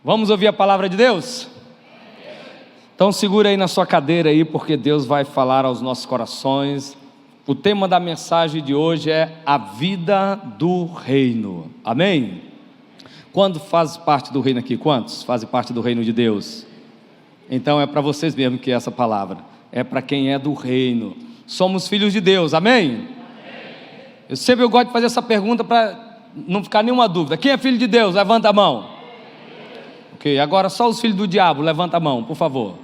Vamos ouvir a palavra de Deus? Então segura aí na sua cadeira aí, porque Deus vai falar aos nossos corações. O tema da mensagem de hoje é a vida do reino. Amém? Quando faz parte do reino aqui? Quantos fazem parte do reino de Deus? Então é para vocês mesmo que é essa palavra. É para quem é do reino. Somos filhos de Deus, amém? Eu sempre gosto de fazer essa pergunta para não ficar nenhuma dúvida. Quem é filho de Deus? Levanta a mão. Ok, agora só os filhos do diabo, levanta a mão, por favor.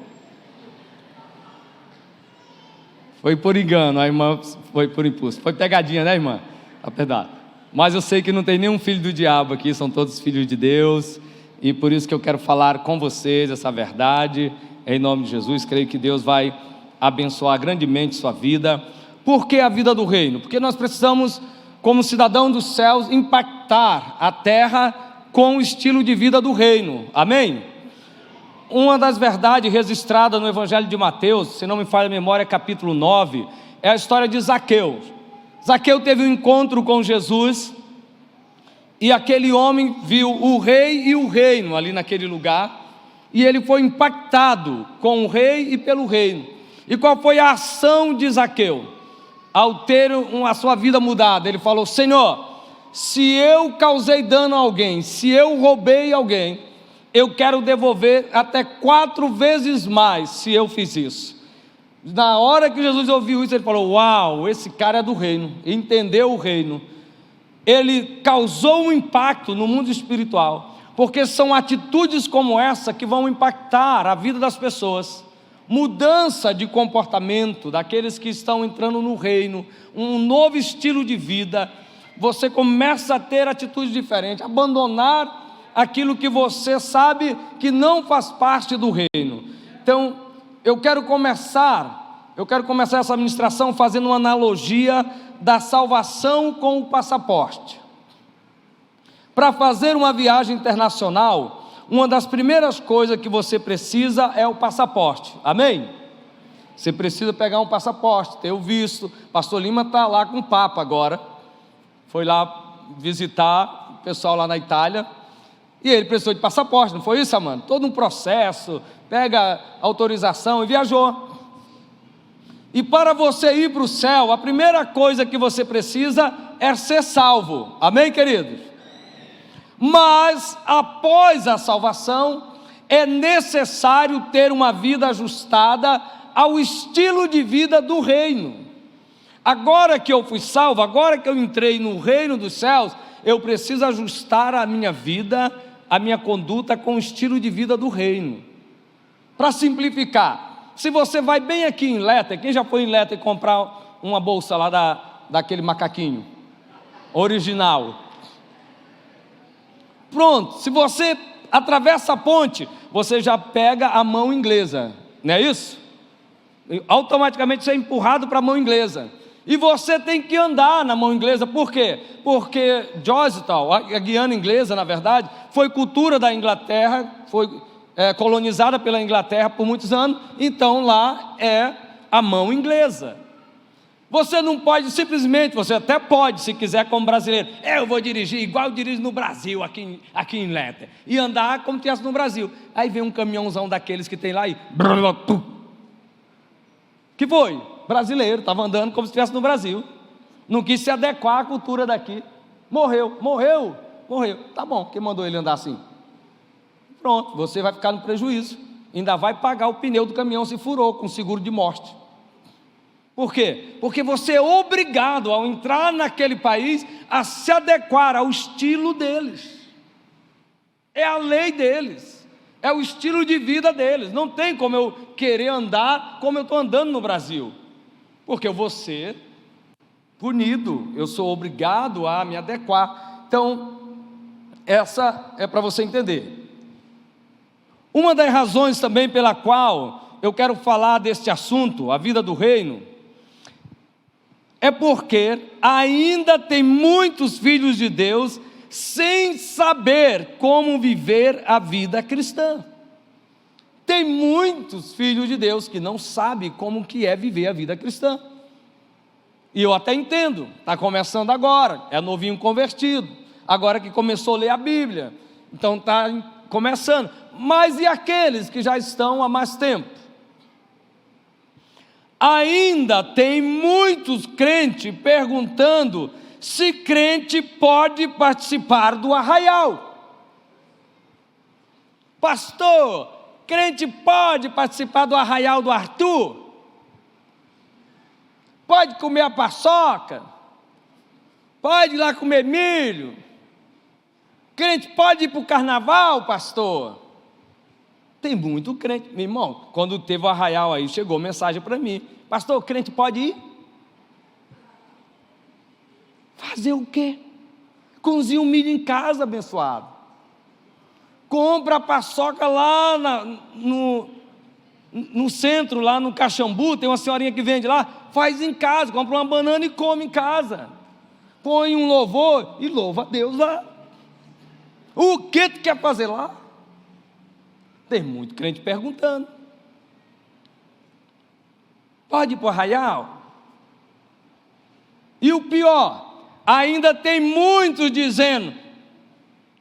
Foi por engano, a irmã foi por impulso. Foi pegadinha, né, irmã? Apesar. Mas eu sei que não tem nenhum filho do diabo aqui, são todos filhos de Deus. E por isso que eu quero falar com vocês essa verdade, em nome de Jesus. Creio que Deus vai abençoar grandemente sua vida. Por que a vida do reino? Porque nós precisamos, como cidadão dos céus, impactar a terra com o estilo de vida do reino, amém? Uma das verdades registradas no Evangelho de Mateus, se não me falha a memória, capítulo 9, é a história de Zaqueu. Zaqueu teve um encontro com Jesus, e aquele homem viu o rei e o reino ali naquele lugar, e ele foi impactado com o rei e pelo reino. E qual foi a ação de Zaqueu? Ao ter a sua vida mudada, ele falou: Senhor, se eu causei dano a alguém, se eu roubei alguém, eu quero devolver até 4 vezes mais se eu fiz isso. Na hora que Jesus ouviu isso, ele falou: uau, esse cara é do reino, entendeu o reino. Ele causou um impacto no mundo espiritual, porque são atitudes como essa que vão impactar a vida das pessoas. Mudança de comportamento daqueles que estão entrando no reino, um novo estilo de vida. Você começa a ter atitudes diferentes, abandonar aquilo que você sabe que não faz parte do reino. Então, eu quero começar essa ministração fazendo uma analogia da salvação com o passaporte. Para fazer uma viagem internacional, uma das primeiras coisas que você precisa é o passaporte, amém? Você precisa pegar um passaporte, ter o visto. Pastor Lima está lá com o Papa agora, foi lá visitar o pessoal lá na Itália, e ele precisou de passaporte, não foi isso, Amanda? Todo um processo, pega autorização e viajou. E para você ir para o céu, a primeira coisa que você precisa é ser salvo, amém, queridos? Mas após a salvação, é necessário ter uma vida ajustada ao estilo de vida do reino. Agora que eu fui salvo, agora que eu entrei no reino dos céus, eu preciso ajustar a minha vida, a minha conduta com o estilo de vida do reino. Para simplificar, se você vai bem aqui em Leta, quem já foi em Leta e comprar uma bolsa lá daquele macaquinho original? Pronto, se você atravessa a ponte, você já pega a mão inglesa, não é isso? Automaticamente você é empurrado para a mão inglesa. E você tem que andar na mão inglesa, por quê? Porque Georgetown, a Guiana inglesa, na verdade, foi cultura da Inglaterra, foi colonizada pela Inglaterra por muitos anos, então lá é a mão inglesa. Você não pode simplesmente, você até pode, se quiser, como brasileiro, eu vou dirigir igual eu dirijo no Brasil, aqui em Letter, e andar como se estivesse no Brasil. Aí vem um caminhãozão daqueles que tem lá e... que foi? Brasileiro, estava andando como se estivesse no Brasil, não quis se adequar à cultura daqui, morreu, tá bom, quem mandou ele andar assim? Pronto, você vai ficar no prejuízo, ainda vai pagar o pneu do caminhão se furou, com seguro de morte. Por quê? Porque você é obrigado, ao entrar naquele país, a se adequar ao estilo deles, é a lei deles, é o estilo de vida deles. Não tem como eu querer andar como eu estou andando no Brasil, porque eu vou ser punido, eu sou obrigado a me adequar. Então, essa é para você entender. Uma das razões também pela qual eu quero falar deste assunto, a vida do reino, é porque ainda tem muitos filhos de Deus sem saber como viver a vida cristã. Tem muitos filhos de Deus que não sabem como que é viver a vida cristã. E eu até entendo, está começando agora, é novinho convertido, agora que começou a ler a Bíblia, então está começando. Mas e aqueles que já estão há mais tempo? Ainda tem muitos crentes perguntando se crente pode participar do arraial. Pastor, crente pode participar do arraial do Arthur? Pode comer a paçoca? Pode ir lá comer milho? Crente pode ir para o carnaval, pastor? Tem muito crente. Meu irmão, quando teve o arraial aí, chegou mensagem para mim: pastor, crente pode ir? Fazer o quê? Cozinha o milho em casa, abençoado. Compra a paçoca lá no centro, lá no Caxambu, tem uma senhorinha que vende lá, faz em casa, compra uma banana e come em casa. Põe um louvor e louva a Deus lá. O que tu quer fazer lá? Tem muito crente perguntando. Pode ir para o arraial? E o pior, ainda tem muitos dizendo: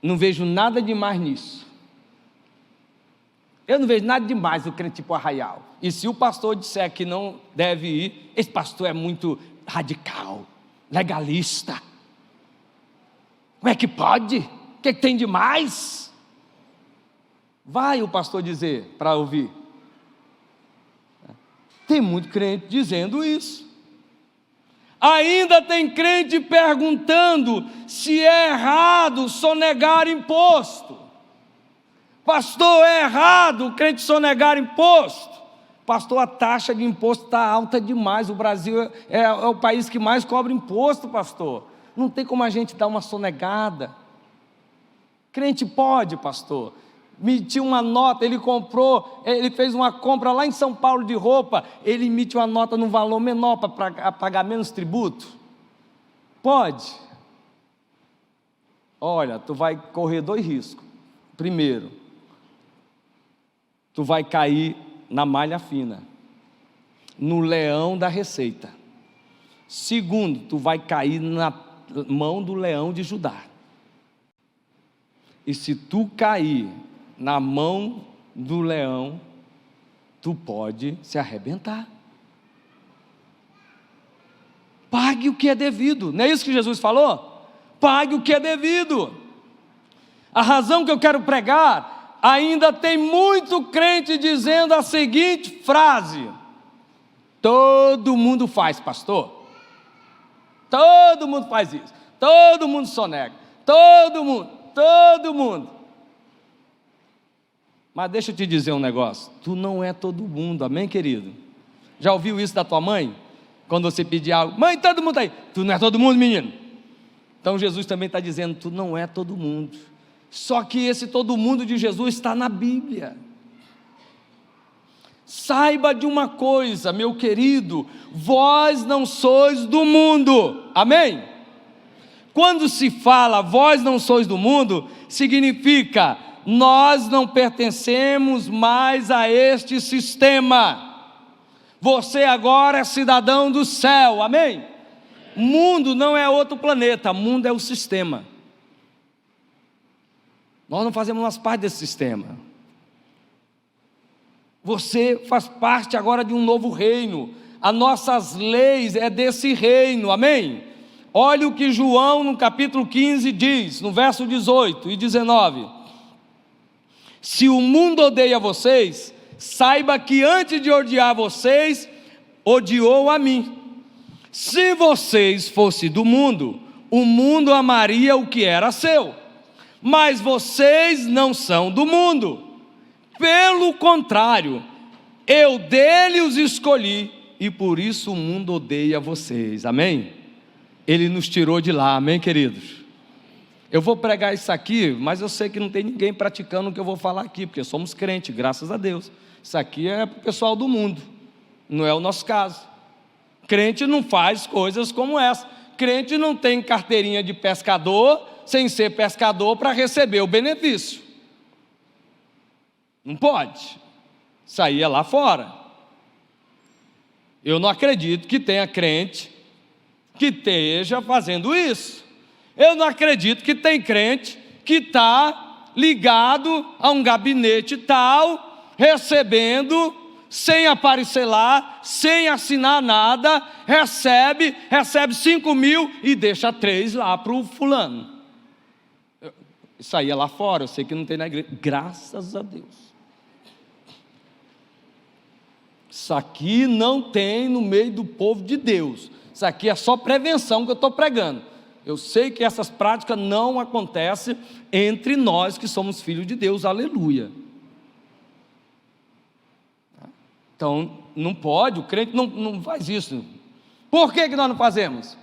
não vejo nada demais nisso. Eu não vejo nada demais o crente ir para o arraial. E se o pastor disser que não deve ir, esse pastor é muito radical, legalista. Como é que pode? O que tem de mais? Vai o pastor dizer para ouvir. Tem muito crente dizendo isso. Ainda tem crente perguntando se é errado sonegar imposto. Pastor, é errado o crente sonegar imposto? Pastor, a taxa de imposto está alta demais. O Brasil é o país que mais cobra imposto, pastor. Não tem como a gente dar uma sonegada. Crente pode, pastor. Emitiu uma nota, ele fez uma compra lá em São Paulo de roupa, ele emite uma nota num valor menor para pagar menos tributo? Pode. Olha, tu vai correr 2 riscos. Primeiro, tu vai cair na malha fina, no leão da receita. Segundo, tu vai cair na mão do leão de Judá. E se tu cair na mão do leão, tu pode se arrebentar. Pague o que é devido. Não é isso que Jesus falou? Pague o que é devido. A razão que eu quero pregar, ainda tem muito crente dizendo a seguinte frase: todo mundo faz, pastor. Todo mundo faz isso. Todo mundo sonega. Todo mundo. Mas deixa eu te dizer um negócio: tu não é todo mundo, amém, querido? Já ouviu isso da tua mãe? Quando você pedir algo: mãe, todo mundo está aí. Tu não é todo mundo, menino. Então Jesus também está dizendo: tu não é todo mundo. Só que esse todo mundo de Jesus está na Bíblia. Saiba de uma coisa, meu querido: vós não sois do mundo, amém? Quando se fala vós não sois do mundo, significa nós não pertencemos mais a este sistema. Você agora é cidadão do céu, amém? Mundo não é outro planeta, mundo é o sistema. Nós não fazemos mais parte desse sistema. Você faz parte agora de um novo reino. As nossas leis é desse reino, amém? Olha o que João no capítulo 15 diz, no verso 18 e 19: se o mundo odeia vocês, saiba que antes de odiar vocês, odiou a mim. Se vocês fossem do mundo, o mundo amaria o que era seu. Mas vocês não são do mundo. Pelo contrário, eu dele os escolhi, e por isso o mundo odeia vocês, amém? Ele nos tirou de lá, amém, queridos? Eu vou pregar isso aqui, mas eu sei que não tem ninguém praticando o que eu vou falar aqui, porque somos crentes, graças a Deus. Isso aqui é para o pessoal do mundo, não é o nosso caso. Crente não faz coisas como essa. Crente não tem carteirinha de pescador, sem ser pescador, para receber o benefício. Não pode. Isso aí é lá fora. Eu não acredito que tenha crente que esteja fazendo isso. Eu não acredito que tem crente que está ligado a um gabinete tal, recebendo, sem aparecer lá, sem assinar nada, recebe 5.000 e deixa 3 lá para o fulano. Isso aí é lá fora, eu sei que não tem na igreja, graças a Deus. Isso aqui não tem no meio do povo de Deus. Isso aqui é só prevenção que eu estou pregando. Eu sei que essas práticas não acontecem entre nós que somos filhos de Deus, aleluia. Então, não pode, o crente não faz isso. Por que nós não fazemos?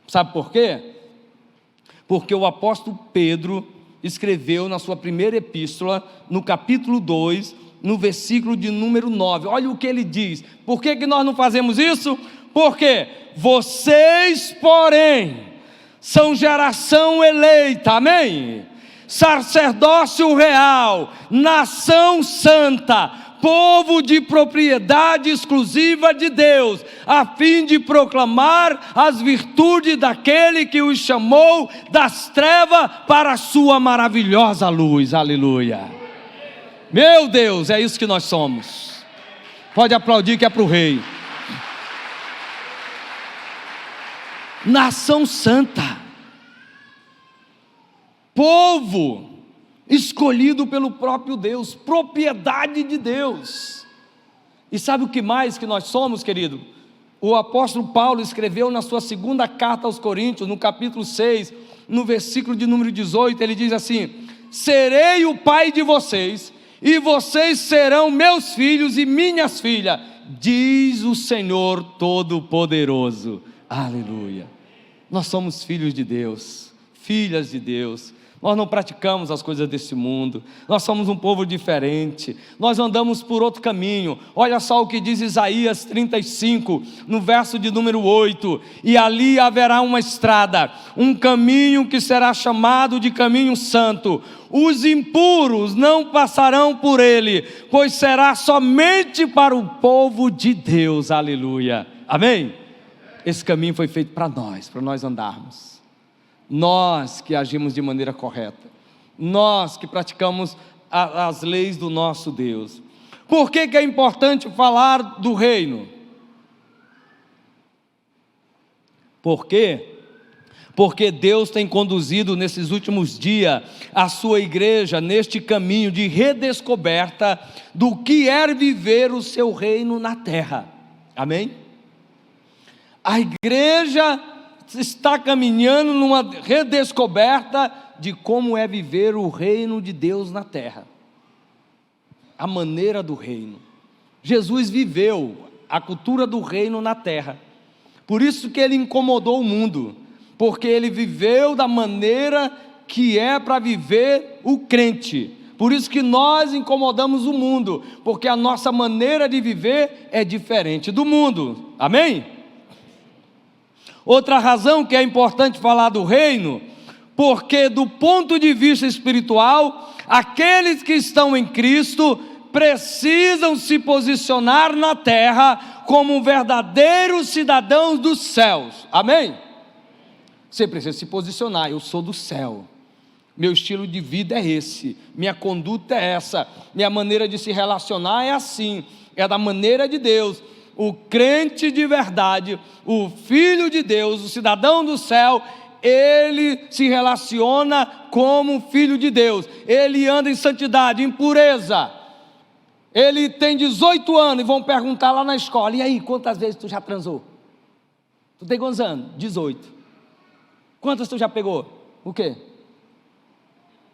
Sabe por quê? Porque o apóstolo Pedro escreveu na sua primeira epístola, no capítulo 2, no versículo de número 9, olha o que ele diz. Por que nós não fazemos isso? Porque vocês, porém, são geração eleita, amém? Sacerdócio real, nação santa, povo de propriedade exclusiva de Deus, a fim de proclamar as virtudes daquele que os chamou das trevas para a sua maravilhosa luz, aleluia. Meu Deus, é isso que nós somos. Pode aplaudir que é para o rei. Nação santa, povo escolhido pelo próprio Deus, propriedade de Deus. E sabe o que mais que nós somos, querido? O apóstolo Paulo escreveu na sua segunda carta aos Coríntios, no capítulo 6, no versículo de número 18, ele diz assim: serei o pai de vocês, e vocês serão meus filhos e minhas filhas, diz o Senhor Todo-Poderoso, aleluia. Nós somos filhos de Deus, filhas de Deus. Nós não praticamos as coisas desse mundo, nós somos um povo diferente, nós andamos por outro caminho. Olha só o que diz Isaías 35, no verso de número 8: e ali haverá uma estrada, um caminho que será chamado de caminho santo, os impuros não passarão por ele, pois será somente para o povo de Deus, aleluia, amém? Esse caminho foi feito para nós andarmos. Nós que agimos de maneira correta, nós que praticamos as leis do nosso Deus. Por que é importante falar do reino? Por quê? Porque Deus tem conduzido nesses últimos dias a sua igreja neste caminho de redescoberta do que é viver o seu reino na terra, amém? A igreja está caminhando numa redescoberta de como é viver o reino de Deus na terra, a maneira do reino. Jesus viveu a cultura do reino na terra, por isso que ele incomodou o mundo, porque ele viveu da maneira que é para viver o crente. Por isso que nós incomodamos o mundo, porque a nossa maneira de viver é diferente do mundo, amém? Outra razão que é importante falar do reino, porque do ponto de vista espiritual, aqueles que estão em Cristo precisam se posicionar na terra como verdadeiros cidadãos dos céus, amém? Você precisa se posicionar: eu sou do céu, meu estilo de vida é esse, minha conduta é essa, minha maneira de se relacionar é assim, é da maneira de Deus. O crente de verdade, o filho de Deus, o cidadão do céu, ele se relaciona como filho de Deus, ele anda em santidade, em pureza. Ele tem 18 anos e vão perguntar lá na escola: e aí, quantas vezes tu já transou? Tu tem quantos anos? 18. Quantas tu já pegou? O quê?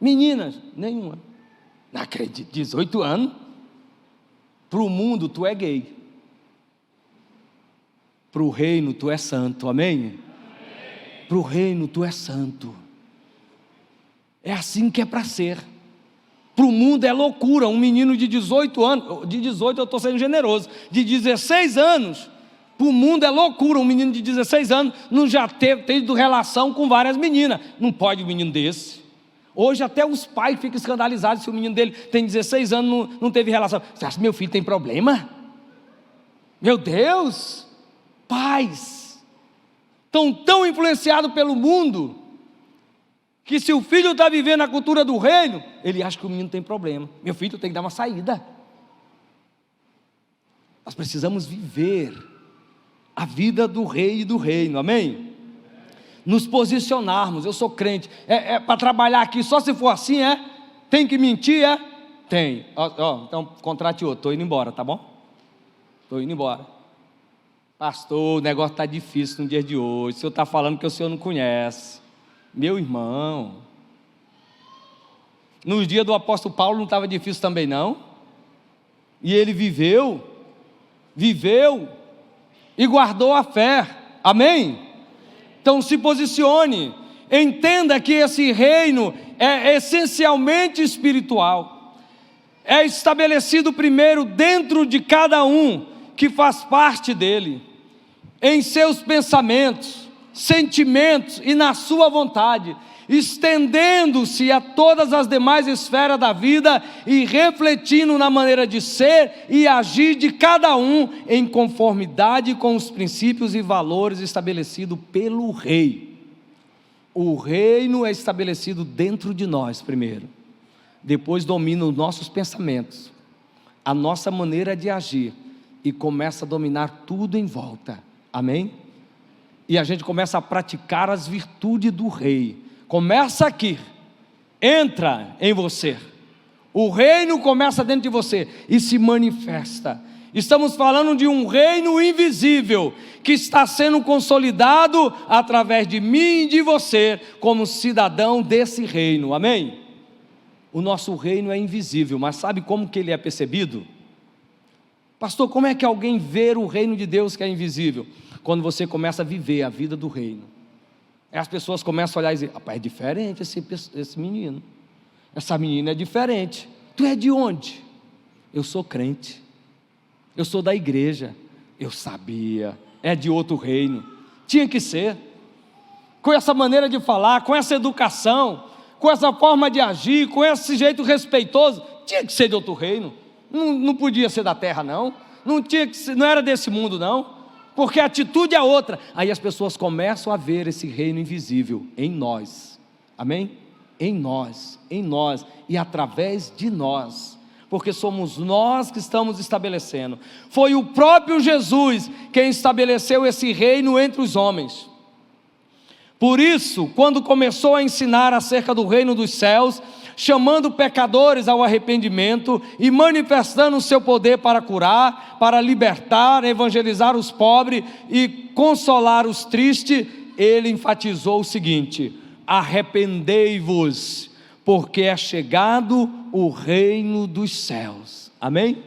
Meninas? Nenhuma. Não acredito, 18 anos? Para o mundo tu é gay, para o reino tu é santo, amém? Para o reino tu é santo. É assim que é para ser. Para o mundo é loucura, um menino de 18 anos, de 18 eu estou sendo generoso, de 16 anos, para o mundo é loucura, um menino de 16 anos não já teve tido relação com várias meninas. Não pode um menino desse. Hoje até os pais ficam escandalizados se o menino dele tem 16 anos não teve relação. Você acha que meu filho tem problema? Meu Deus! Pais estão tão influenciados pelo mundo que se o filho está vivendo a cultura do reino, ele acha que o menino tem problema. Meu filho tem que dar uma saída. Nós precisamos viver a vida do rei e do reino, amém? Nos posicionarmos. Eu sou crente, para trabalhar aqui só se for assim, tem que mentir, tem, então contrate outro, estou indo embora, tá bom? Estou indo embora. Pastor, o negócio está difícil no dia de hoje, o senhor está falando que o senhor não conhece. Meu irmão, nos dias do apóstolo Paulo não estava difícil também não? E ele viveu e guardou a fé, amém? Então se posicione, entenda que esse reino é essencialmente espiritual, é estabelecido primeiro dentro de cada um que faz parte dele, em seus pensamentos, sentimentos e na sua vontade, estendendo-se a todas as demais esferas da vida e refletindo na maneira de ser e agir de cada um em conformidade com os princípios e valores estabelecidos pelo rei. O reino é estabelecido dentro de nós primeiro, depois domina os nossos pensamentos, a nossa maneira de agir e começa a dominar tudo em volta, amém? E a gente começa a praticar as virtudes do rei. Começa aqui, entra em você, o reino começa dentro de você e se manifesta. Estamos falando de um reino invisível, que está sendo consolidado através de mim e de você, como cidadão desse reino, amém? O nosso reino é invisível, mas sabe como que ele é percebido? Pastor, como é que alguém vê o reino de Deus que é invisível? Quando você começa a viver a vida do reino, as pessoas começam a olhar e dizer, rapaz, é diferente esse menino, essa menina é diferente. Tu é de onde? Eu sou crente, eu sou da igreja. Eu sabia, é de outro reino, tinha que ser, com essa maneira de falar, com essa educação, com essa forma de agir, com esse jeito respeitoso, tinha que ser de outro reino, não podia ser da terra não tinha que ser, não era desse mundo não, porque a atitude é outra. Aí as pessoas começam a ver esse reino invisível em nós, amém? Em nós e através de nós, porque somos nós que estamos estabelecendo. Foi o próprio Jesus quem estabeleceu esse reino entre os homens. Por isso, quando começou a ensinar acerca do reino dos céus, chamando pecadores ao arrependimento e manifestando o seu poder para curar, para libertar, evangelizar os pobres e consolar os tristes, ele enfatizou o seguinte: arrependei-vos, porque é chegado o reino dos céus, amém?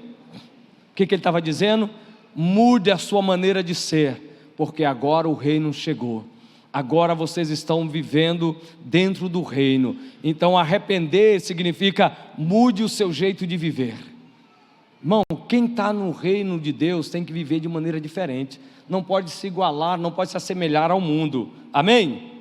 O que ele estava dizendo? Mude a sua maneira de ser, porque agora o reino chegou. Agora vocês estão vivendo dentro do reino. Então arrepender significa mude o seu jeito de viver. Irmão, quem está no reino de Deus tem que viver de maneira diferente. Não pode se igualar, não pode se assemelhar ao mundo, amém?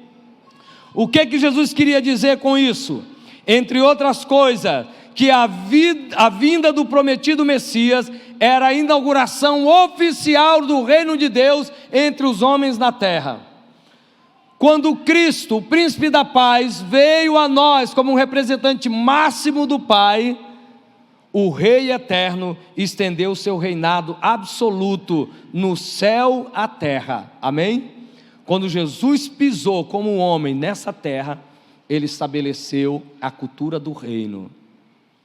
O que Jesus queria dizer com isso? Entre outras coisas, que a vinda do prometido Messias era a inauguração oficial do reino de Deus entre os homens na terra. Quando Cristo, o príncipe da paz, veio a nós como um representante máximo do Pai, o Rei eterno estendeu o seu reinado absoluto no céu à terra, amém? Quando Jesus pisou como um homem nessa terra, ele estabeleceu a cultura do reino,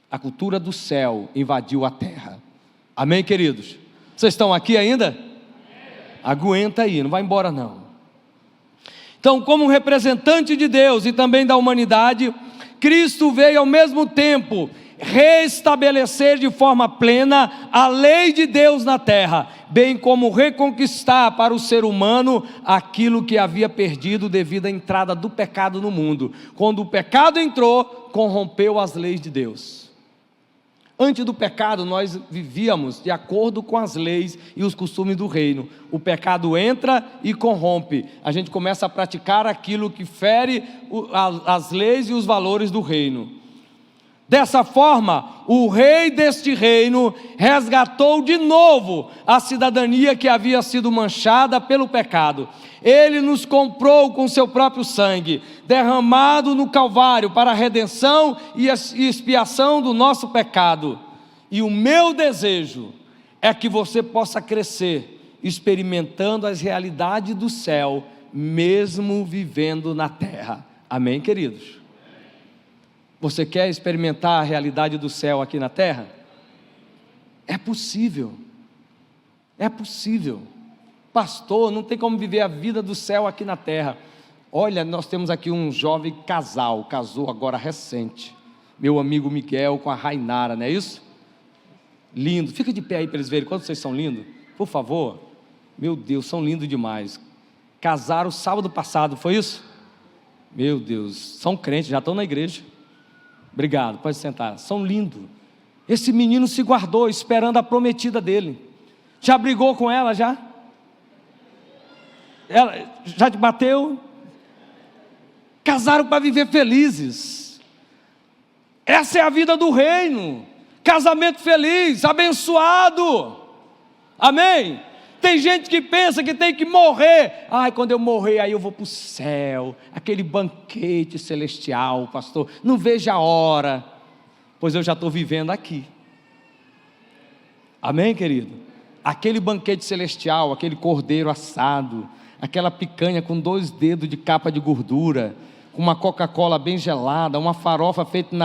a cultura do céu invadiu a terra, amém, queridos? Vocês estão aqui ainda? Aguenta aí, não vai embora não. Então, como representante de Deus e também da humanidade, Cristo veio ao mesmo tempo restabelecer de forma plena a lei de Deus na terra, bem como reconquistar para o ser humano aquilo que havia perdido devido à entrada do pecado no mundo. Quando o pecado entrou, corrompeu as leis de Deus. Antes do pecado, nós vivíamos de acordo com as leis e os costumes do reino. O pecado entra e corrompe. A gente começa a praticar aquilo que fere as leis e os valores do reino. Dessa forma, o rei deste reino resgatou de novo a cidadania que havia sido manchada pelo pecado. Ele nos comprou com seu próprio sangue, derramado no Calvário para a redenção e expiação do nosso pecado. E o meu desejo é que você possa crescer, experimentando as realidades do céu, mesmo vivendo na terra. Amém, queridos? Você quer experimentar a realidade do céu aqui na terra? É possível. É possível. Pastor, não tem como viver a vida do céu aqui na terra. Olha, nós temos aqui um jovem casal, casou agora recente. Meu amigo Miguel com a Rainara, não é isso? Lindo. Fica de pé aí para eles verem quanto vocês são lindos. Por favor. Meu Deus, são lindos demais. Casaram sábado passado, foi isso? Meu Deus, são crentes, já estão na igreja. Obrigado, pode sentar. São lindos. Esse menino se guardou esperando a prometida dele. Já brigou com ela, já? Ela já te bateu? Casaram para viver felizes. Essa é a vida do reino. Casamento feliz, abençoado. Amém? Tem gente que pensa que tem que morrer. Ai, quando eu morrer, aí eu vou para o céu. Aquele banquete celestial, pastor. Não vejo a hora. Pois eu já estou vivendo aqui. Amém, querido? Aquele banquete celestial, aquele cordeiro assado, aquela picanha com 2 dedos de capa de gordura, com uma Coca-Cola bem gelada, uma farofa feita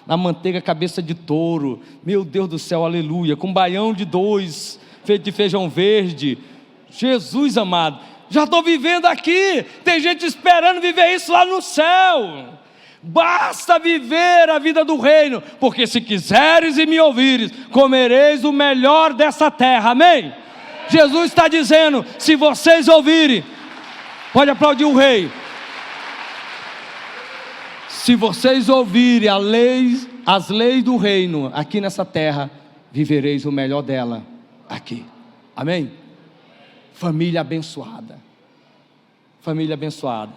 na manteiga cabeça de touro. Meu Deus do céu, aleluia. Com baião de 2 feito de feijão verde. Jesus amado, já estou vivendo aqui. Tem gente esperando viver isso lá no céu. Basta viver a vida do reino, porque se quiseres e me ouvires, comereis o melhor dessa terra. Amém? Jesus está dizendo, se vocês ouvirem, pode aplaudir o rei. Se vocês ouvirem as leis do reino aqui nessa terra, vivereis o melhor dela aqui. Amém? Família abençoada. Família abençoada.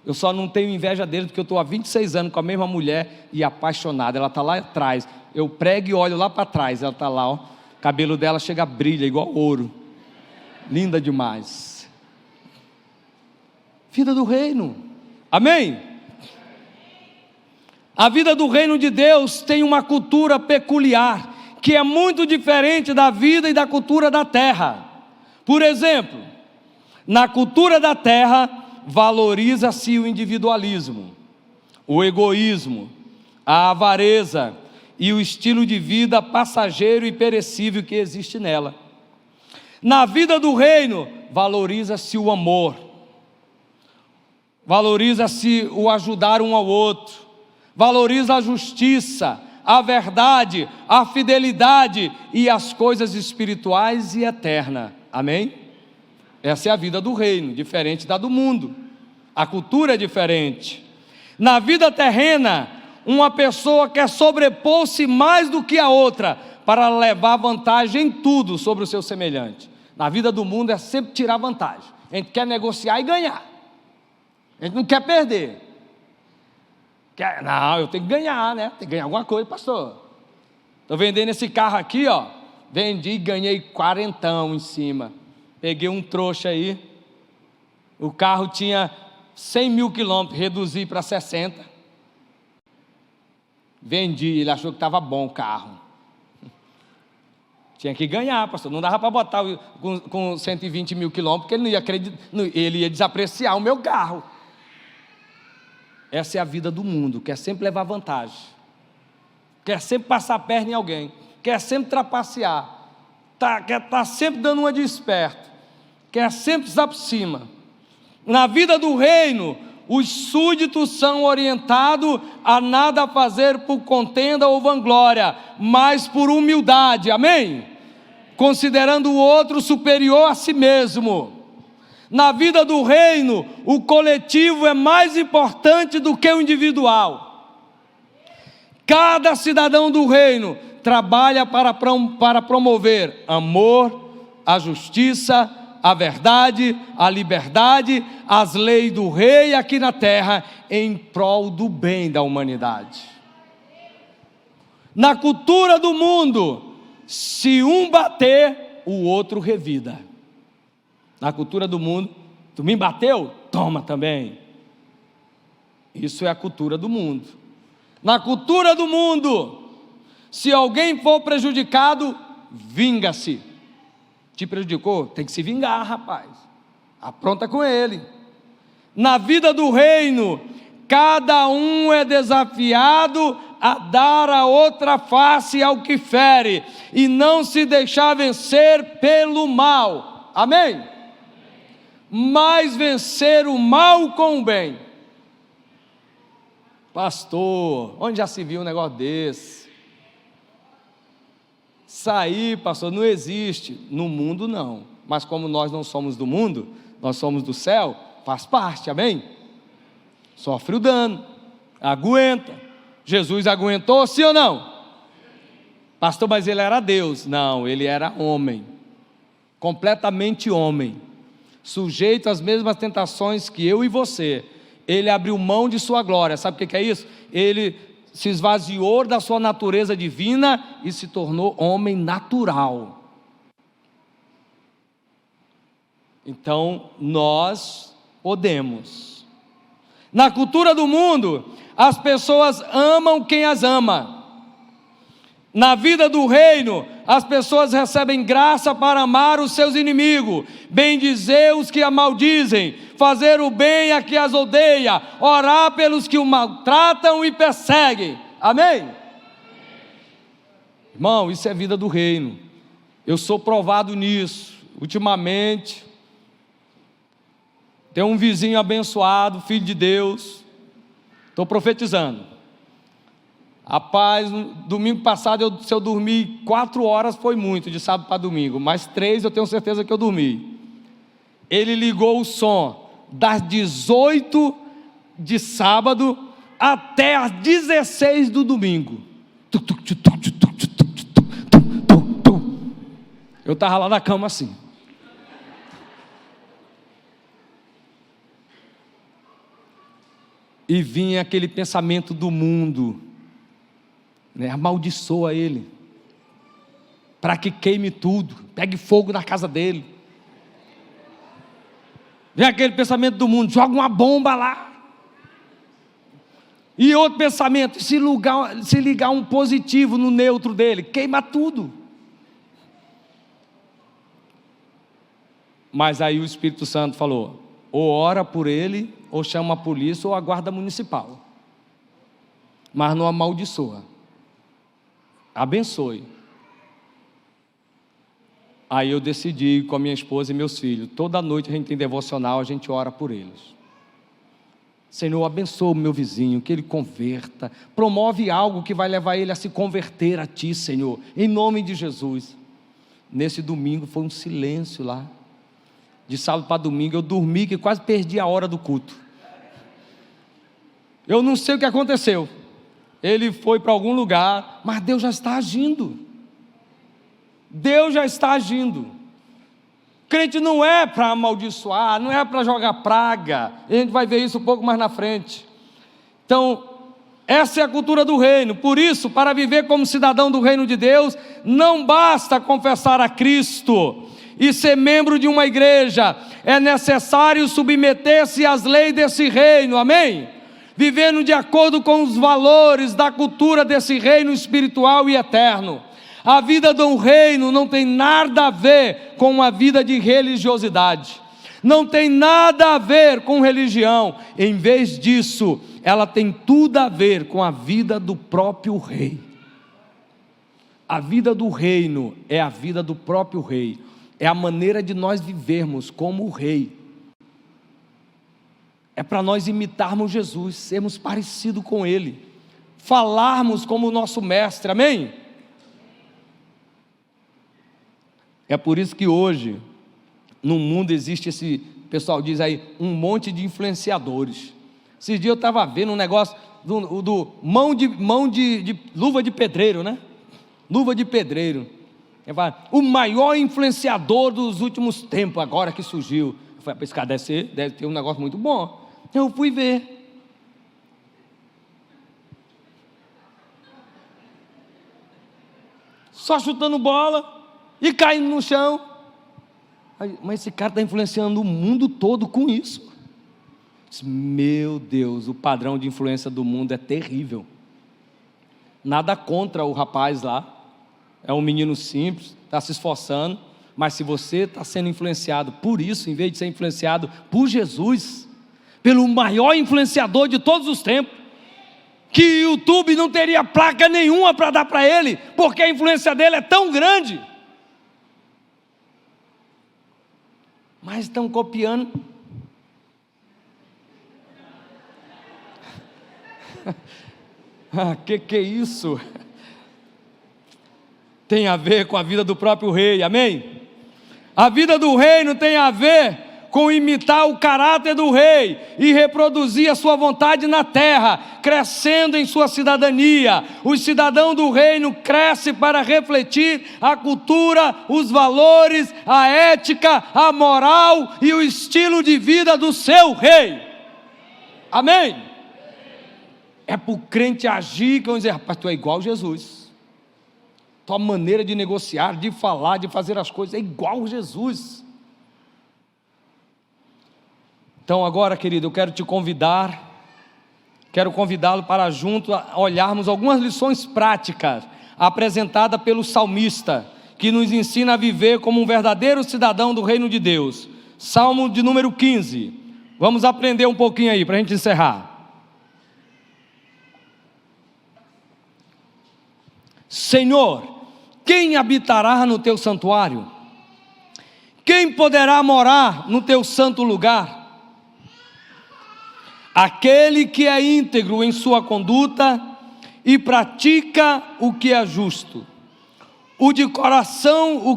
Eu só não tenho inveja dele porque eu estou há 26 anos com a mesma mulher e apaixonada. Ela está lá atrás. Eu prego e olho lá para trás. Ela está lá, ó. O cabelo dela chega a brilha igual ouro. Linda demais. Vida do reino. Amém? A vida do reino de Deus tem uma cultura peculiar, que é muito diferente da vida e da cultura da terra. Por exemplo, na cultura da terra, valoriza-se o individualismo, o egoísmo, a avareza e o estilo de vida passageiro e perecível que existe nela. Na vida do reino, valoriza-se o amor, valoriza-se o ajudar um ao outro, valoriza a justiça, a verdade, a fidelidade e as coisas espirituais e eternas. Amém? Essa é a vida do reino, diferente da do mundo. A cultura é diferente. Na vida terrena, uma pessoa quer sobrepor-se mais do que a outra, para levar vantagem em tudo sobre o seu semelhante. Na vida do mundo é sempre tirar vantagem. A gente quer negociar e ganhar. A gente não quer perder. Não, eu tenho que ganhar, né? Tem que ganhar alguma coisa, pastor. Estou vendendo esse carro aqui, ó. Vendi e ganhei 40 em cima. Peguei um trouxa aí. O carro tinha 100 mil quilômetros, reduzi para 60. Vendi, ele achou que estava bom o carro. Tinha que ganhar, pastor. Não dava para botar com 120 mil quilômetros, porque ele não ia acreditar, ele ia desapreciar o meu carro. Essa é a vida do mundo, quer sempre levar vantagem, quer sempre passar a perna em alguém, quer sempre trapacear, quer estar sempre dando uma de esperto, quer sempre estar por cima. Na vida do reino, os súditos são orientados a nada fazer por contenda ou vanglória, mas por humildade, amém? Considerando o outro superior a si mesmo. Na vida do reino, o coletivo é mais importante do que o individual. Cada cidadão do reino trabalha para promover amor, a justiça, a verdade, a liberdade, as leis do rei aqui na terra, em prol do bem da humanidade. Na cultura do mundo, se um bater, o outro revida. Na cultura do mundo, tu me bateu? Toma também. Isso é a cultura do mundo. Na cultura do mundo, se alguém for prejudicado, vinga-se. Te prejudicou? Tem que se vingar, rapaz. Apronta com ele. Na vida do reino, cada um é desafiado a dar a outra face ao que fere, e não se deixar vencer pelo mal. Amém? Mas vencer o mal com o bem. Pastor, onde já se viu um negócio desse? Sair, pastor, não existe. No mundo não. Mas como nós não somos do mundo, nós somos do céu, faz parte, amém? Sofre o dano, aguenta. Jesus aguentou, sim ou não? Pastor, mas ele era Deus. Não, ele era homem. Completamente homem. Sujeito às mesmas tentações que eu e você. Ele abriu mão de sua glória. Sabe o que é isso? Ele se esvaziou da sua natureza divina e se tornou homem natural. Então, nós podemos. Na cultura do mundo, as pessoas amam quem as ama. Na vida do reino, as pessoas recebem graça para amar os seus inimigos, bendizer os que a maldizem, fazer o bem a que as odeia, orar pelos que o maltratam e perseguem. Amém? Irmão, isso é vida do reino. Eu sou provado nisso. Ultimamente, tem um vizinho abençoado, filho de Deus. Estou profetizando. Rapaz, domingo passado, se eu dormi 4 horas, foi muito, de sábado para domingo, mas 3 eu tenho certeza que eu dormi. Ele ligou o som das 18 de sábado até as 16 do domingo. Eu estava lá na cama assim. E vinha aquele pensamento do mundo, né? Amaldiçoa ele, para que queime tudo, pegue fogo na casa dele. Vem aquele pensamento do mundo, joga uma bomba lá. E outro pensamento, se ligar um positivo no neutro dele, queima tudo. Mas aí o Espírito Santo falou, ou ora por ele, ou chama a polícia, ou a guarda municipal. Mas não amaldiçoa. Abençoe. Aí eu decidi com a minha esposa e meus filhos, toda noite a gente tem devocional, a gente ora por eles. Senhor, abençoa o meu vizinho, que ele converta, promove algo que vai levar ele a se converter a Ti, Senhor, em nome de Jesus. Nesse domingo foi um silêncio lá. De sábado para domingo eu dormi que quase perdi a hora do culto. Eu não sei o que aconteceu. Ele foi para algum lugar, mas Deus já está agindo. Deus já está agindo. Crente não é para amaldiçoar, não é para jogar praga. A gente vai ver isso um pouco mais na frente. Então, essa é a cultura do reino. Por isso, para viver como cidadão do reino de Deus, não basta confessar a Cristo e ser membro de uma igreja. É necessário submeter-se às leis desse reino, amém? Vivendo de acordo com os valores da cultura desse reino espiritual e eterno. A vida do reino não tem nada a ver com a vida de religiosidade, não tem nada a ver com religião. Em vez disso, ela tem tudo a ver com a vida do próprio rei. A vida do reino é a vida do próprio rei, é a maneira de nós vivermos como o rei. É para nós imitarmos Jesus, sermos parecidos com Ele, falarmos como o nosso mestre, amém? É por isso que hoje, no mundo existe esse, o pessoal diz aí, um monte de influenciadores. Esses dias eu estava vendo um negócio do mão de luva de pedreiro, né? Luva de pedreiro. O maior influenciador dos últimos tempos, agora que surgiu. Eu falei, esse cara deve ter um negócio muito bom. Eu fui ver. só chutando bola e caindo no chão. Mas esse cara está influenciando o mundo todo com isso. Meu Deus, o padrão de influência do mundo é terrível. Nada contra o rapaz lá, é um menino simples, está se esforçando, mas se você está sendo influenciado por isso, em vez de ser influenciado por Jesus, pelo maior influenciador de todos os tempos, que o YouTube não teria placa nenhuma para dar para ele, porque a influência dele é tão grande, mas estão copiando. Que é isso? Tem a ver com a vida do próprio rei, amém? A vida do rei não tem a ver com imitar o caráter do rei e reproduzir a sua vontade na terra, crescendo em sua cidadania. O cidadão do reino cresce para refletir a cultura, os valores, a ética, a moral e o estilo de vida do seu rei, amém? É para o crente agir, que vão dizer, rapaz, tu é igual Jesus, tua maneira de negociar, de falar, de fazer as coisas é igual Jesus. Então agora, querido, eu quero convidá-lo para junto olharmos algumas lições práticas apresentadas pelo salmista, que nos ensina a viver como um verdadeiro cidadão do reino de Deus. Salmo de número 15, vamos aprender um pouquinho aí, para a gente encerrar. Senhor, quem habitará no teu santuário? Quem poderá morar no teu santo lugar? Aquele que é íntegro em sua conduta e pratica o que é justo, o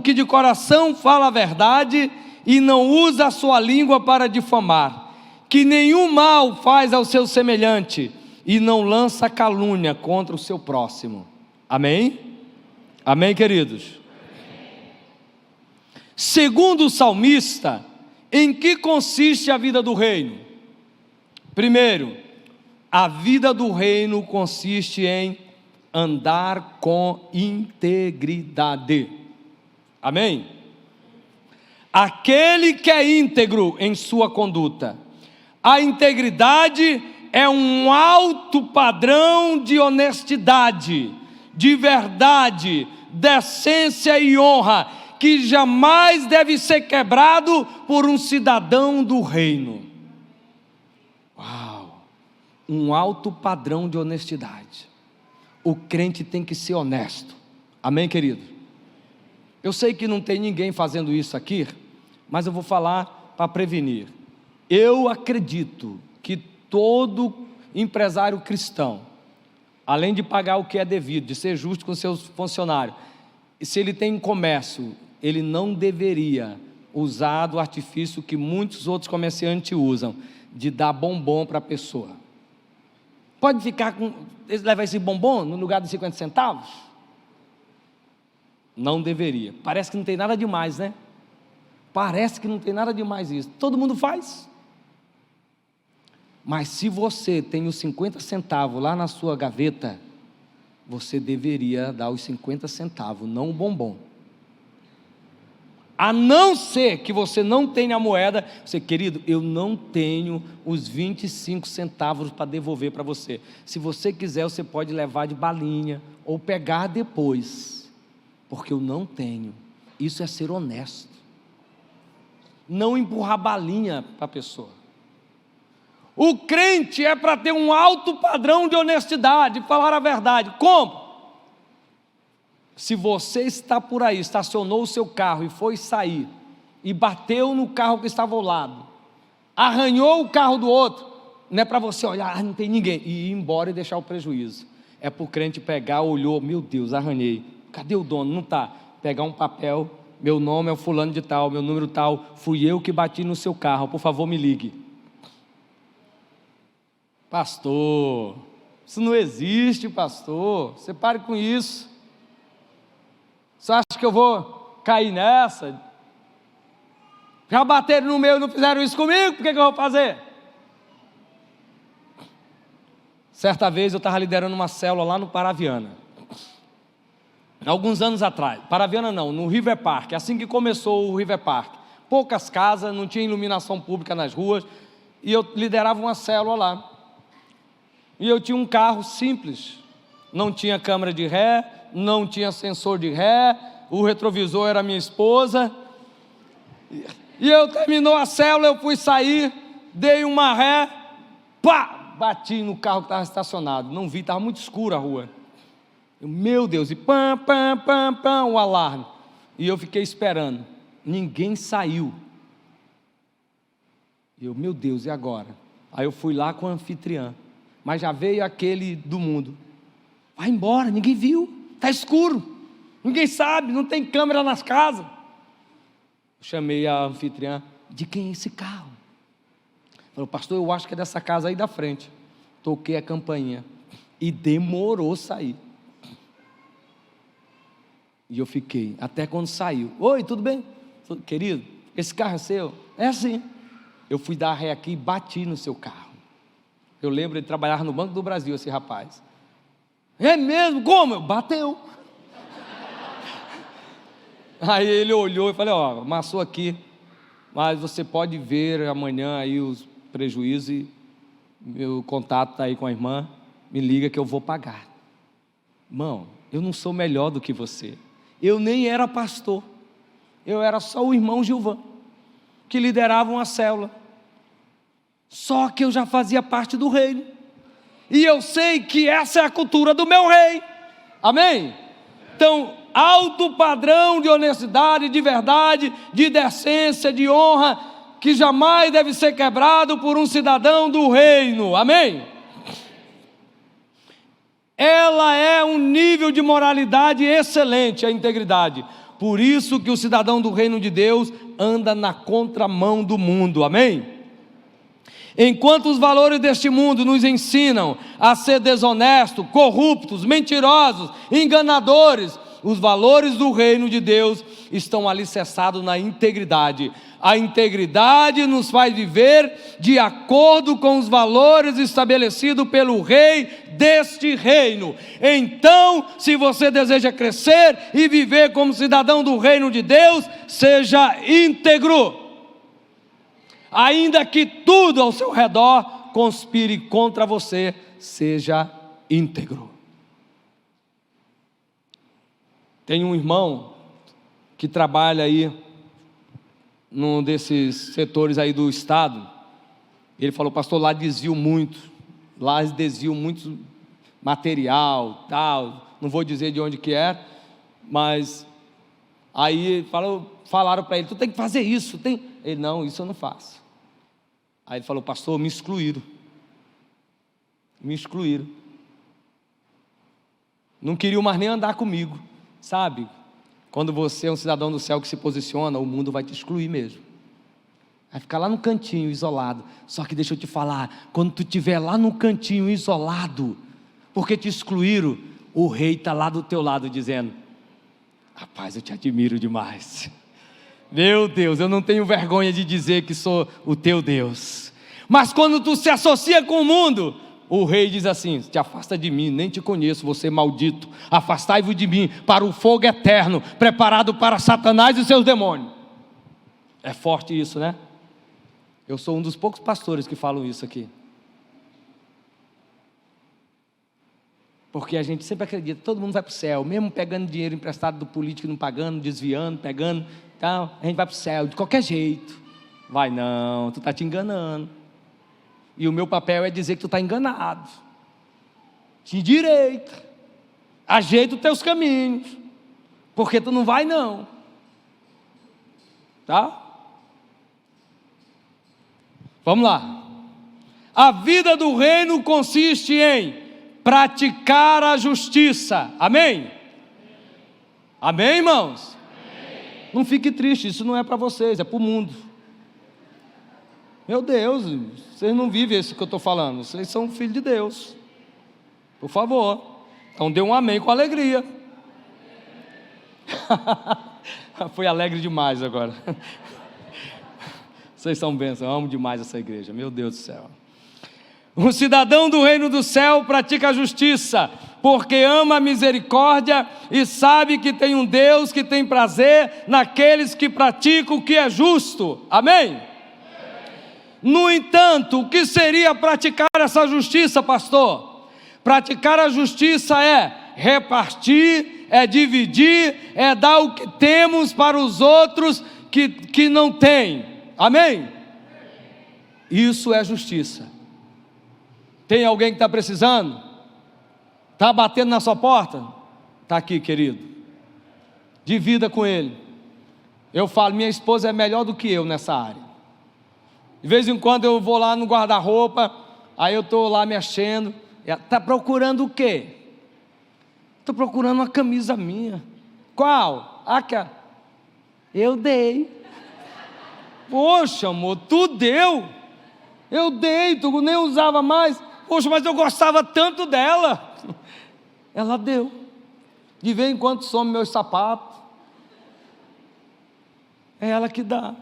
que de coração fala a verdade e não usa a sua língua para difamar, que nenhum mal faz ao seu semelhante e não lança calúnia contra o seu próximo. Amém? Amém, queridos? Segundo o salmista, em que consiste a vida do reino? Primeiro, a vida do reino consiste em andar com integridade. Amém? Aquele que é íntegro em sua conduta. A integridade é um alto padrão de honestidade, de verdade, decência e honra, que jamais deve ser quebrado por um cidadão do reino. Uau! Um alto padrão de honestidade. O crente tem que ser honesto. Amém, querido? Eu sei que não tem ninguém fazendo isso aqui, mas eu vou falar para prevenir. Eu acredito que todo empresário cristão, além de pagar o que é devido, de ser justo com seus funcionários, se ele tem comércio, ele não deveria usar do artifício que muitos outros comerciantes usam, de dar bombom para a pessoa. Pode ficar com, levar esse bombom no lugar de 50 centavos? Não deveria. Parece que não tem nada demais, né? Parece que não tem nada demais isso. Todo mundo faz. Mas se você tem os 50 centavos lá na sua gaveta, você deveria dar os 50 centavos, não o bombom. A não ser que você não tenha a moeda, você, querido, eu não tenho os 25 centavos para devolver para você. Se você quiser, você pode levar de balinha ou pegar depois, porque eu não tenho. Isso é ser honesto. Não empurrar balinha para a pessoa. O crente é para ter um alto padrão de honestidade, falar a verdade. Como? Se você está por aí, estacionou o seu carro e foi sair, e bateu no carro que estava ao lado, arranhou o carro do outro, não é para você olhar, não tem ninguém, e ir embora e deixar o prejuízo. É para o crente pegar, olhou, meu Deus, arranhei, cadê o dono? Não está. Pegar um papel, meu nome é o fulano de tal, meu número tal, fui eu que bati no seu carro, por favor me ligue. Pastor, isso não existe, pastor, você pare com isso. Você acha que eu vou cair nessa? Já bateram no meu e não fizeram isso comigo, por que eu vou fazer? Certa vez eu estava liderando uma célula lá no Paraviana. alguns anos atrás, Paraviana não, no River Park, assim que começou o River Park, poucas casas, não tinha iluminação pública nas ruas, e eu liderava uma célula lá, e eu tinha um carro simples, não tinha câmera de ré, não tinha sensor de ré, o retrovisor era minha esposa, e eu terminou a célula, eu fui sair, dei uma ré, pá, bati no carro que estava estacionado, não vi, estava muito escura a rua, meu Deus, e pam, pam, pam, pam, o alarme, e eu fiquei esperando, ninguém saiu, e eu, meu Deus, e agora? Aí eu fui lá com a anfitriã, mas já veio aquele do mundo, vai embora, ninguém viu, está escuro, ninguém sabe, não tem câmera nas casas. Chamei a anfitriã, de quem é esse carro? Falou, pastor, eu acho que é dessa casa aí da frente. Toquei a campainha, e demorou a sair. E eu fiquei, até quando saiu, oi, tudo bem? Falei, querido, esse carro é seu? É assim. Eu fui dar ré aqui e bati no seu carro. Eu lembro de trabalhar no Banco do Brasil, esse rapaz. É mesmo? Como? Bateu. Aí ele olhou e falei, ó, amassou aqui, mas você pode ver amanhã aí os prejuízos e meu contato está aí com a irmã, me liga que eu vou pagar. Irmão, eu não sou melhor do que você, eu nem era pastor, eu era só o irmão Gilvan, que liderava uma célula, só que eu já fazia parte do reino, e eu sei que essa é a cultura do meu rei, amém? Então, alto padrão de honestidade, de verdade, de decência, de honra, que jamais deve ser quebrado por um cidadão do reino, amém? Ela é um nível de moralidade excelente, a integridade, por isso que o cidadão do reino de Deus anda na contramão do mundo, amém? Enquanto os valores deste mundo nos ensinam a ser desonestos, corruptos, mentirosos, enganadores, os valores do reino de Deus estão alicerçados na integridade. A integridade nos faz viver de acordo com os valores estabelecidos pelo rei deste reino. Então, se você deseja crescer e viver como cidadão do reino de Deus, seja íntegro. Ainda que tudo ao seu redor conspire contra você, seja íntegro. Tem um irmão que trabalha aí num desses setores aí do estado. Ele falou, pastor, lá desviam muito material, tal. Não vou dizer de onde que é, mas aí falaram para ele, tu tem que fazer isso, tem. Ele, não, isso eu não faço. Aí ele falou, pastor, me excluíram. Não queriam mais nem andar comigo. Sabe, quando você é um cidadão do céu que se posiciona, o mundo vai te excluir mesmo. Vai ficar lá no cantinho, isolado. Só que deixa eu te falar, quando tu estiver lá no cantinho, isolado, porque te excluíram, o rei está lá do teu lado dizendo, rapaz, eu te admiro demais. Meu Deus, eu não tenho vergonha de dizer que sou o teu Deus. Mas quando tu se associa com o mundo, o rei diz assim, te afasta de mim, nem te conheço, você maldito. Afastai-vos de mim para o fogo eterno, preparado para Satanás e seus demônios. É forte isso, né? Eu sou um dos poucos pastores que falam isso aqui. Porque a gente sempre acredita, todo mundo vai para o céu, mesmo pegando dinheiro emprestado do político, não pagando, desviando, pegando, tal, a gente vai para o céu, de qualquer jeito. Vai não, tu está te enganando. E o meu papel é dizer que tu está enganado. Te endireita, ajeita os teus caminhos, porque tu não vai não. Tá? Vamos lá. A vida do reino consiste em praticar a justiça. Amém? Amém, irmãos? Amém. Não fique triste, isso não é para vocês, é para o mundo. Meu Deus, vocês não vivem isso que eu estou falando, vocês são filhos de Deus. Por favor. Então dê um amém com alegria. Foi alegre demais agora. Vocês são bênçãos, eu amo demais essa igreja, meu Deus do céu. O cidadão do reino do céu pratica a justiça, porque ama a misericórdia e sabe que tem um Deus que tem prazer naqueles que praticam o que é justo. Amém? No entanto, o que seria praticar essa justiça, pastor? Praticar a justiça é repartir, é dividir, é dar o que temos para os outros que não têm. Amém? Isso é justiça. Tem alguém que está precisando? Está batendo na sua porta? Está aqui, querido. Divida com ele. Eu falo, minha esposa é melhor do que eu nessa área. De vez em quando eu vou lá no guarda-roupa, aí eu estou lá mexendo. Está procurando o quê? Estou procurando uma camisa minha. Qual? Aquela. Eu dei. Poxa, amor, tu deu? Eu dei, tu nem usava mais. Poxa, mas eu gostava tanto dela. Ela deu. De vez em quando some meus sapatos. É ela que dá.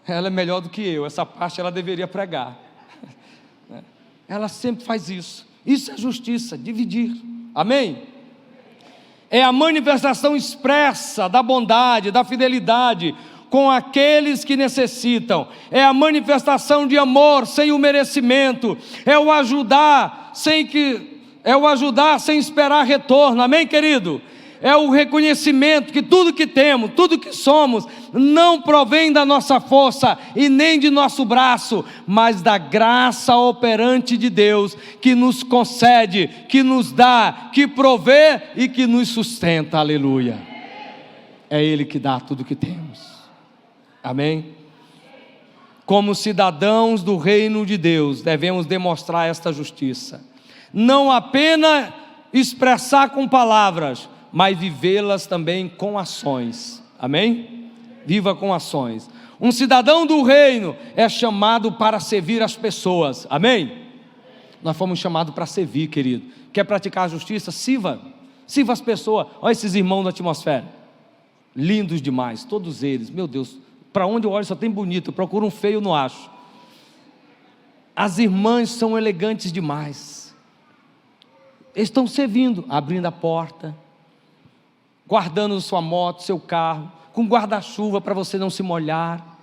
Ela é melhor do que eu. Essa parte ela deveria pregar. Ela sempre faz isso. Isso é justiça, dividir. Amém? É a manifestação expressa da bondade, da fidelidade com aqueles que necessitam. É a manifestação de amor sem o merecimento. É o ajudar sem esperar retorno. Amém, querido? É o reconhecimento que tudo que temos, tudo que somos, não provém da nossa força e nem de nosso braço, mas da graça operante de Deus, que nos concede, que nos dá, que provê e que nos sustenta. Aleluia. É Ele que dá tudo que temos. Amém? Como cidadãos do reino de Deus, devemos demonstrar esta justiça. Não apenas expressar com palavras, mas vivê-las também com ações. Amém? Viva com ações. Um cidadão do reino é chamado para servir as pessoas. Amém? Nós fomos chamados para servir, querido. Quer praticar a justiça? Sirva as pessoas. Olha esses irmãos da atmosfera, lindos demais, todos eles. Meu Deus, para onde eu olho só tem bonito, eu procuro um feio, não acho. As irmãs são elegantes demais. Eles estão servindo, abrindo a porta, guardando sua moto, seu carro, com guarda-chuva para você não se molhar.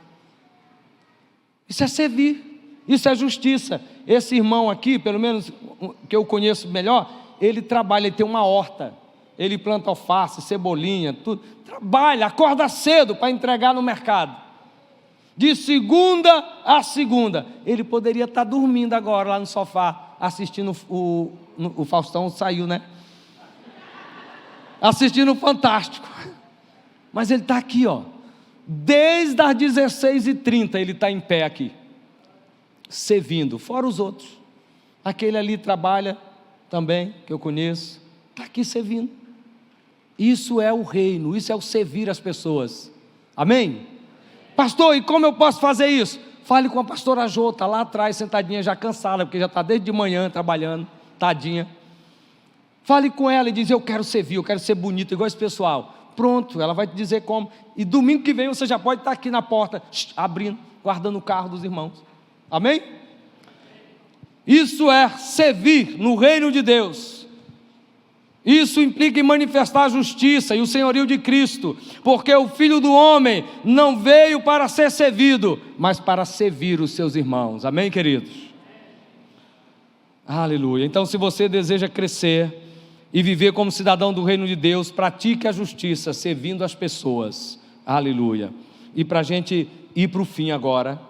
Isso é servir, isso é justiça. Esse irmão aqui, pelo menos que eu conheço melhor, ele trabalha, ele tem uma horta, ele planta alface, cebolinha, tudo, trabalha, acorda cedo para entregar no mercado, de segunda a segunda. Ele poderia estar dormindo agora lá no sofá, assistindo o Faustão saiu, né? Assistindo o Fantástico, mas ele está aqui, ó, desde as 16h30 ele está em pé aqui, servindo, fora os outros. Aquele ali trabalha também, que eu conheço, está aqui servindo. Isso é o reino, isso é o servir as pessoas. Amém? Pastor, e como eu posso fazer isso? Fale com a pastora Jô, está lá atrás sentadinha, já cansada, porque já está desde de manhã trabalhando, tadinha. Fale com ela e diz, eu quero servir, eu quero ser bonito igual esse pessoal. Pronto, ela vai te dizer como. E domingo que vem você já pode estar aqui na porta, abrindo, guardando o carro dos irmãos. Amém? Isso é servir no reino de Deus. Isso implica em manifestar a justiça e o senhorio de Cristo, porque o Filho do Homem não veio para ser servido, mas para servir os seus irmãos. Amém, queridos? Aleluia. Então, se você deseja crescer e viver como cidadão do reino de Deus, pratique a justiça, servindo as pessoas. Aleluia. E para a gente ir para o fim agora,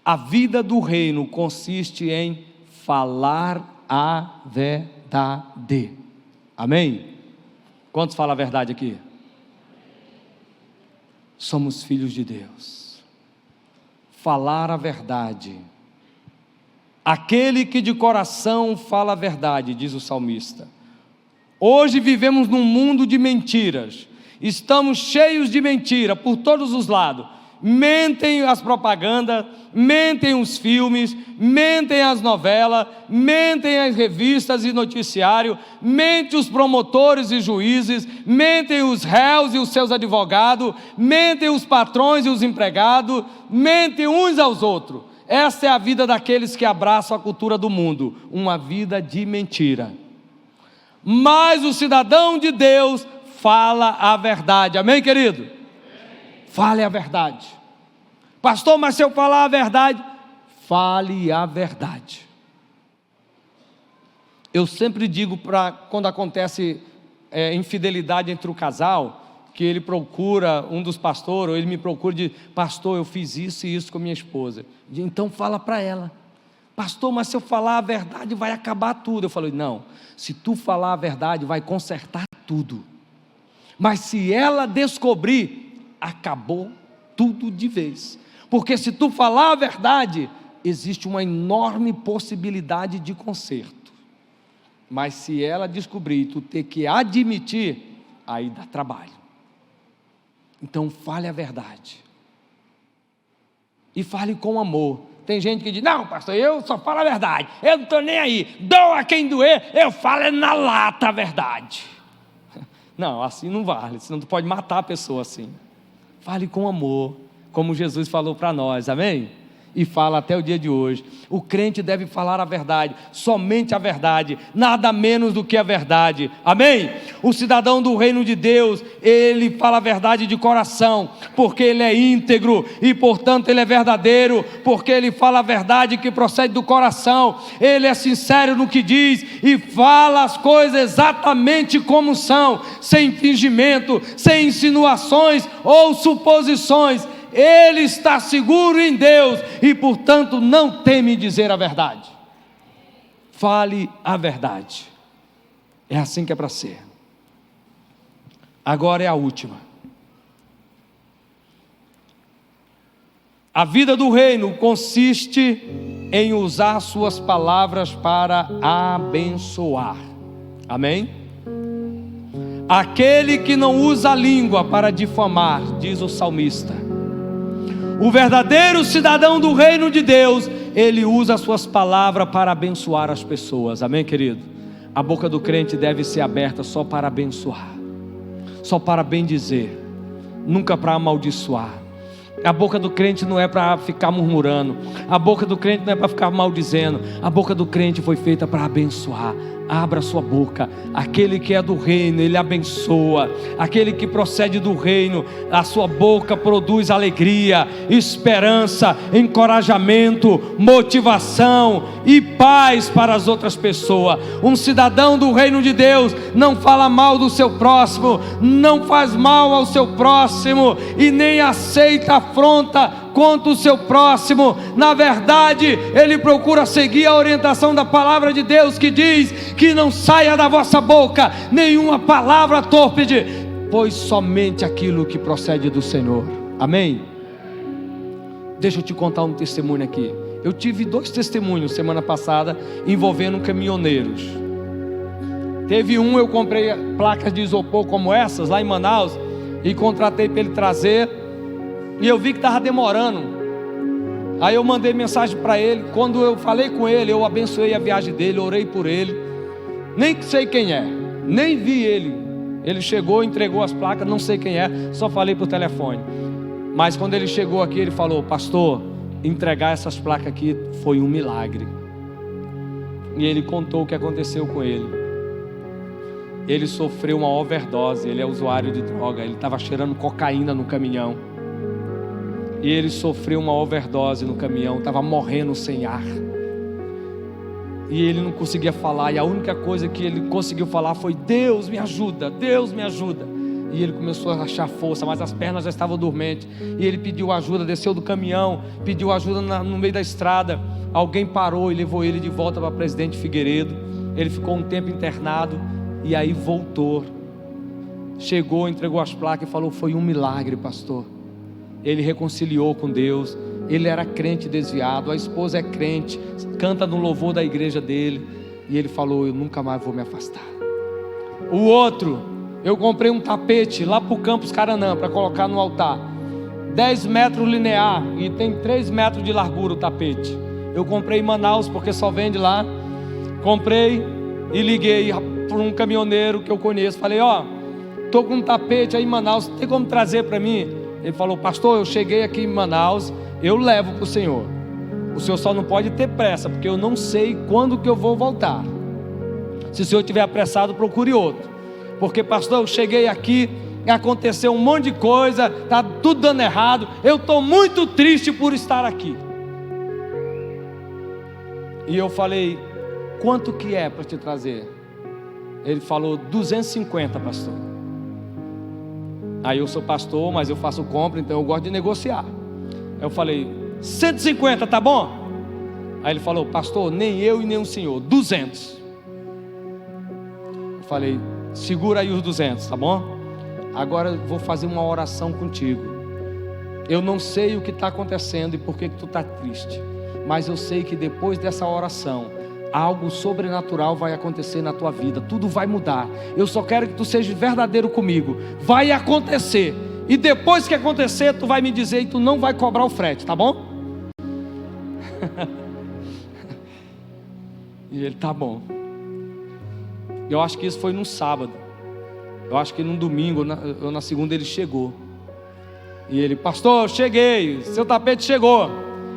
a vida do reino consiste em falar a verdade. Amém? Quantos falam a verdade aqui? Somos filhos de Deus. Falar a verdade. Aquele que de coração fala a verdade, diz o salmista. Hoje vivemos num mundo de mentiras, estamos cheios de mentira por todos os lados. Mentem as propagandas, mentem os filmes, mentem as novelas, mentem as revistas e noticiário, mentem os promotores e juízes, mentem os réus e os seus advogados, mentem os patrões e os empregados, mentem uns aos outros. Essa é a vida daqueles que abraçam a cultura do mundo, uma vida de mentira. Mas o cidadão de Deus fala a verdade. Amém, querido? Fale a verdade. Pastor, mas se eu falar a verdade, fale a verdade. Eu sempre digo para quando acontece infidelidade entre o casal, que ele procura um dos pastores, ou ele me procura de pastor, eu fiz isso e isso com minha esposa. Então fala para ela, pastor, mas se eu falar a verdade vai acabar tudo. Eu falei, não, se tu falar a verdade vai consertar tudo, mas se ela descobrir, acabou tudo de vez, porque se tu falar a verdade, existe uma enorme possibilidade de conserto, mas se ela descobrir, tu ter que admitir, aí dá trabalho. Então fale a verdade, e fale com amor. Tem gente que diz, não pastor, eu só falo a verdade, eu não estou nem aí, dou a quem doer, eu falo na lata a verdade. Não, assim não vale, senão tu pode matar a pessoa assim. Fale com amor, como Jesus falou para nós, amém? E fala até o dia de hoje. O crente deve falar a verdade, somente a verdade, nada menos do que a verdade, amém? O cidadão do reino de Deus, ele fala a verdade de coração, porque ele é íntegro e portanto ele é verdadeiro, porque ele fala a verdade que procede do coração, ele é sincero no que diz e fala as coisas exatamente como são, sem fingimento, sem insinuações ou suposições. Ele está seguro em Deus e portanto não teme dizer a verdade. Fale a verdade. É assim que é para ser. Agora é a última. A vida do reino consiste em usar suas palavras para abençoar. Amém? Aquele que não usa a língua para difamar, diz o salmista. O verdadeiro cidadão do reino de Deus, ele usa as suas palavras para abençoar as pessoas, amém, querido? A boca do crente deve ser aberta só para abençoar, só para bendizer, nunca para amaldiçoar. A boca do crente não é para ficar murmurando, a boca do crente não é para ficar maldizendo, a boca do crente foi feita para abençoar. Abra sua boca. Aquele que é do reino, ele abençoa. Aquele que procede do reino, a sua boca produz alegria, esperança, encorajamento, motivação e paz para as outras pessoas. Um cidadão do reino de Deus não fala mal do seu próximo, não faz mal ao seu próximo e nem aceita afronta contra o seu próximo. Na verdade, ele procura seguir a orientação da palavra de Deus, que diz que não saia da vossa boca nenhuma palavra torpe, pois somente aquilo que procede do Senhor. Amém? Deixa eu te contar um testemunho aqui. Eu tive 2 testemunhos semana passada envolvendo caminhoneiros. Teve um, eu comprei placas de isopor como essas lá em Manaus e contratei para ele trazer. E eu vi que estava demorando. Aí eu mandei mensagem para ele. Quando eu falei com ele, eu abençoei a viagem dele, orei por ele. Nem sei quem é, nem vi ele. Ele chegou, entregou as placas, não sei quem é, só falei por telefone. Mas quando ele chegou aqui, ele falou: pastor, entregar essas placas aqui foi um milagre. E ele contou o que aconteceu com ele. Ele sofreu uma overdose, ele é usuário de droga, ele estava cheirando cocaína no caminhão. E ele sofreu uma overdose no caminhão, estava morrendo sem ar. E ele não conseguia falar, e a única coisa que ele conseguiu falar foi: Deus me ajuda, Deus me ajuda. E ele começou a achar força, mas as pernas já estavam dormentes. E ele pediu ajuda, desceu do caminhão, pediu ajuda no meio da estrada. Alguém parou e levou ele de volta para Presidente Figueiredo. Ele ficou um tempo internado, e aí voltou. Chegou, entregou as placas e falou: foi um milagre, pastor. Ele reconciliou com Deus. Ele era crente desviado, a esposa é crente, canta no louvor da igreja dele. E ele falou: eu nunca mais vou me afastar. O outro, eu comprei um tapete lá para o Campus Caranã, para colocar no altar, 10 metros linear, e tem 3 metros de largura o tapete. Eu comprei em Manaus, porque só vende lá. Comprei e liguei para um caminhoneiro que eu conheço. Falei: ó, estou com um tapete aí em Manaus, tem como trazer para mim? Ele falou: pastor, eu cheguei aqui em Manaus, eu levo para o senhor. O senhor só não pode ter pressa, porque eu não sei quando que eu vou voltar. Se o senhor estiver apressado, procure outro. Porque, pastor, eu cheguei aqui, aconteceu um monte de coisa, está tudo dando errado, eu estou muito triste por estar aqui. E eu falei: quanto que é para te trazer? Ele falou: 250, pastor. Aí eu sou pastor, mas eu faço compra, então eu gosto de negociar. Eu falei: 150, tá bom? Aí ele falou: pastor, nem eu e nem o senhor, 200. Eu falei: segura aí os 200, tá bom? Agora eu vou fazer uma oração contigo. Eu não sei o que está acontecendo e por que tu está triste, mas eu sei que depois dessa oração, algo sobrenatural vai acontecer na tua vida, tudo vai mudar. Eu só quero que tu seja verdadeiro comigo. Vai acontecer, e depois que acontecer, tu vai me dizer e tu não vai cobrar o frete, tá bom? E ele: tá bom. Eu acho que isso foi num sábado. Eu acho que num domingo ou na segunda ele chegou. E ele: pastor, eu cheguei, seu tapete chegou.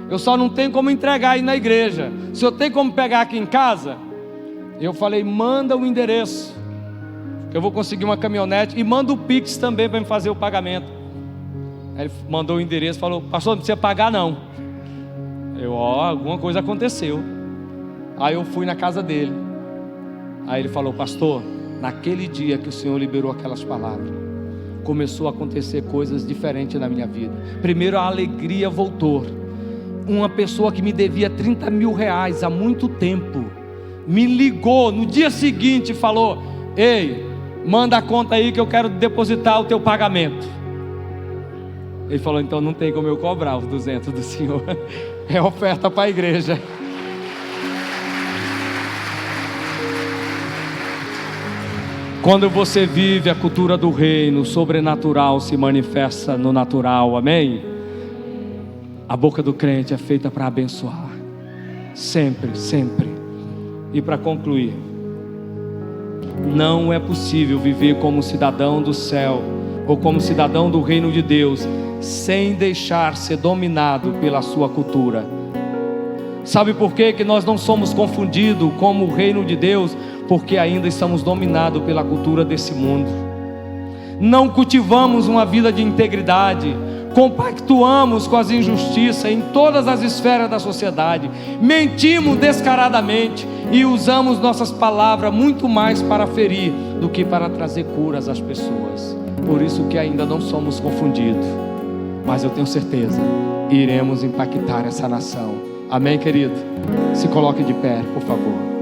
Eu só não tenho como entregar aí na igreja. O senhor tem como pegar aqui em casa? Eu falei: manda o endereço, que eu vou conseguir uma caminhonete, e manda o Pix também para me fazer o pagamento. Aí ele mandou o endereço, falou: pastor, não precisa pagar não. Alguma coisa aconteceu. Aí eu fui na casa dele. Aí ele falou: pastor, naquele dia que o senhor liberou aquelas palavras, começou a acontecer coisas diferentes na minha vida. Primeiro, a alegria voltou. Uma pessoa que me devia 30 mil reais há muito tempo me ligou no dia seguinte e falou: ei, manda a conta aí que eu quero depositar o teu pagamento. Ele falou: então não tem como eu cobrar os 200 do senhor, é oferta para a igreja. Quando você vive a cultura do reino, o sobrenatural se manifesta no natural, amém? A boca do crente é feita para abençoar, sempre, sempre. E para concluir, não é possível viver como cidadão do céu, ou como cidadão do reino de Deus, sem deixar ser dominado pela sua cultura. Sabe por quê que nós não somos confundidos como o reino de Deus? Porque ainda estamos dominados pela cultura desse mundo. Não cultivamos uma vida de integridade, compactuamos com as injustiças em todas as esferas da sociedade, mentimos descaradamente e usamos nossas palavras muito mais para ferir do que para trazer curas às pessoas. Por isso que ainda não somos confundidos, mas eu tenho certeza, iremos impactar essa nação. Amém, querido? Se coloque de pé, por favor.